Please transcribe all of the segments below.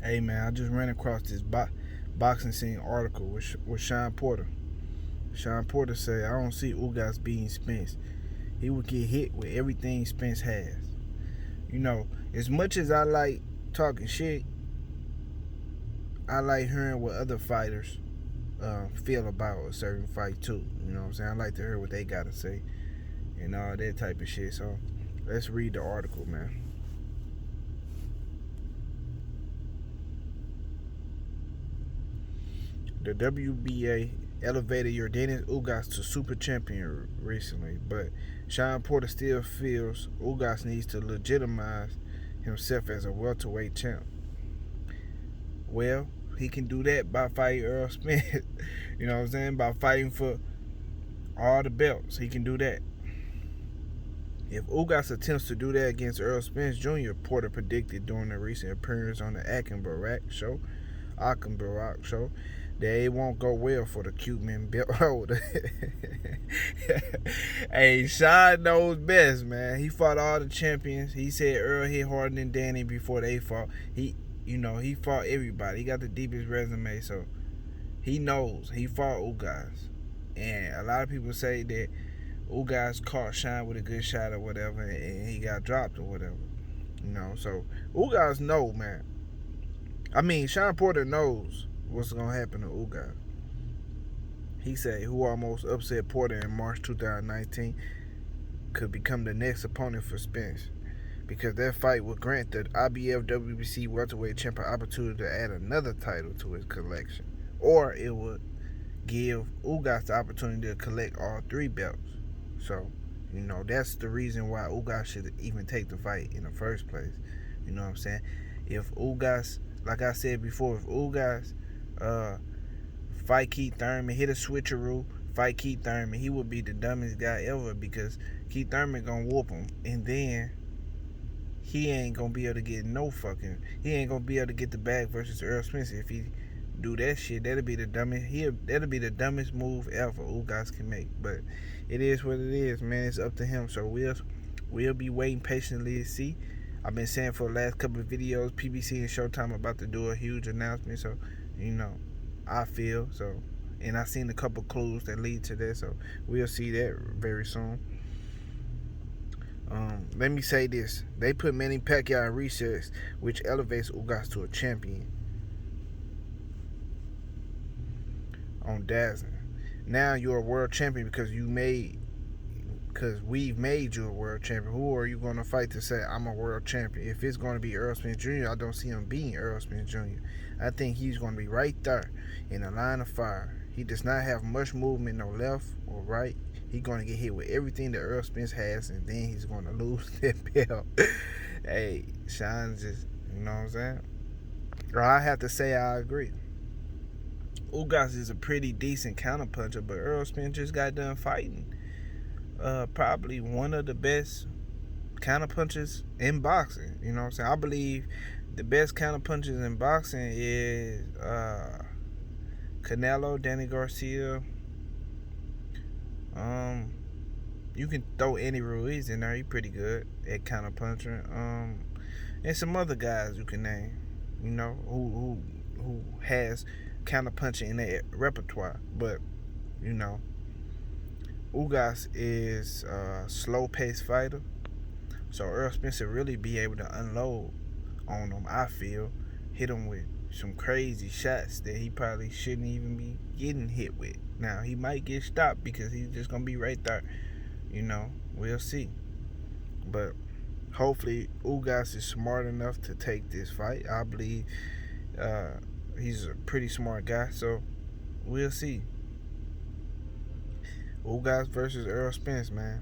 Hey man, I just ran across this boxing scene article with Shawn Porter. Shawn Porter said, I don't see Ugas beating Spence. He would get hit with everything Spence has. You know, as much as I like talking shit, I like hearing what other fighters feel about a certain fight too. You know what I'm saying? I like to hear what they gotta say and all that type of shit. So let's read the article, man. The WBA elevated Yordenis Ugas to super champion recently, but Shawn Porter still feels Ugas needs to legitimize himself as a welterweight champ. Well, he can do that by fighting Errol Spence. You know what I'm saying? By fighting for all the belts. He can do that. If Ugas attempts to do that against Errol Spence Jr., Porter predicted during a recent appearance on the Ackenborough show, that it won't go well for the Cuban belt holder. Hey, Shawn knows best, man. He fought all the champions. He said Earl hit harder than Danny before they fought. He fought everybody. He got the deepest resume, so he knows. He fought Ugas. And a lot of people say that Ugas caught Shawn with a good shot or whatever, and he got dropped or whatever. So Ugas know, man. I mean, Shawn Porter knows what's going to happen to Ugas. He said, who almost upset Porter in March 2019, could become the next opponent for Spence, because that fight would grant the IBF WBC welterweight champion opportunity to add another title to his collection, or it would give Ugas the opportunity to collect all three belts. So, that's the reason why Ugas should even take the fight in the first place. You know what I'm saying? If Ugas, like I said before, if Ugas fight Keith Thurman, hit a switcheroo, fight Keith Thurman, he would be the dumbest guy ever, because Keith Thurman gonna whoop him, and then he ain't gonna be able to get he ain't gonna be able to get the bag versus Errol Spence. If he do that shit, that'll be the dumbest move ever Ugas can make. But it is what it is, man. It's up to him. So we'll be waiting patiently to see. I've been saying for the last couple of videos, PBC and Showtime about to do a huge announcement. So I feel so, and I've seen a couple clues that lead to that. So we'll see that very soon. Let me say this: they put Manny Pacquiao in recess, which elevates Ugas to a champion on Dazzling. Now you're a world champion because we've made you a world champion. Who are you going to fight to say I'm a world champion? If it's going to be Errol Spence Jr., I don't see him being Errol Spence Jr. I think he's going to be right there in the line of fire. He does not have much movement, no left or right. He's going to get hit with everything that Errol Spence has, and then he's going to lose that belt. Hey, Shawn's just, you know what I'm saying? Or I have to say I agree. Ugas is a pretty decent counterpuncher, but Errol Spence just got done fighting probably one of the best counterpunchers in boxing. You know what I'm saying? I believe the best counterpunchers in boxing is Canelo, Danny Garcia. You can throw Andy Ruiz in there. He's pretty good at counterpunching. And some other guys you can name, who has counterpunching in their repertoire. But Ugas is a slow-paced fighter, so Errol Spence will really be able to unload on him. I feel, hit him with some crazy shots that he probably shouldn't even be getting hit with. Now he might get stopped because he's just gonna be right there. We'll see. But hopefully Ugas is smart enough to take this fight. I believe he's a pretty smart guy, so we'll see. Ugas versus Errol Spence, man,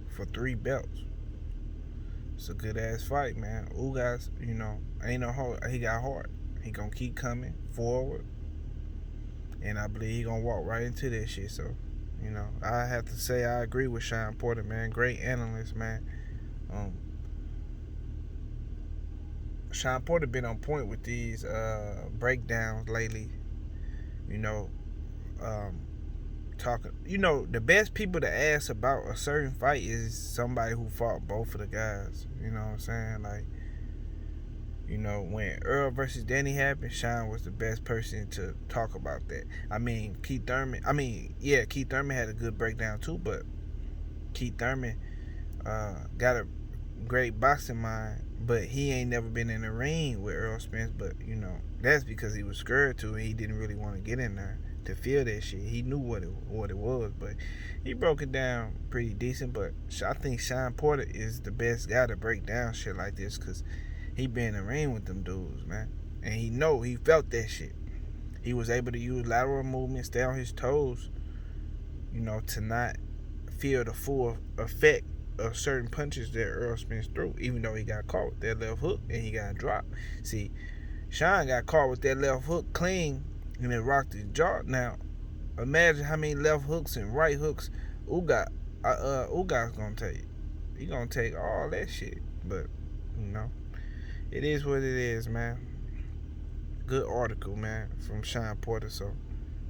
for 3 belts. It's a good ass fight, man. Ugas, ain't no hold. He got heart. He gonna keep coming forward, and I believe he gonna walk right into that shit. So, I have to say I agree with Shawn Porter, man. Great analyst, man. Shawn Porter been on point with these breakdowns lately. Talking, the best people to ask about a certain fight is somebody who fought both of the guys. You know what I'm saying? Like, You know, when Earl versus Danny happened, Shawn was the best person to talk about that. I mean, Keith Thurman. Keith Thurman had a good breakdown too, but Keith Thurman got a great boxing mind, but he ain't never been in the ring with Errol Spence. But that's because he was scared to, and he didn't really want to get in there to feel that shit. He knew what it was, but he broke it down pretty decent. But I think Shawn Porter is the best guy to break down shit like this, cause he been in the ring with them dudes, man, and he felt that shit. He was able to use lateral movement, stay on his toes, to not feel the full effect of certain punches that Errol Spence threw, even though he got caught with that left hook and he got dropped. See, Shawn got caught with that left hook clean and it rocked his jaw. Now, imagine how many left hooks and right hooks Ugas gonna take. He gonna take all that shit. But, it is what it is, man. Good article, man, from Shawn Porter. So,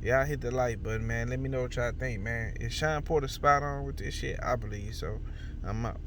y'all hit the like button, man. Let me know what y'all think, man. Is Shawn Porter spot on with this shit? I believe so. I'm out.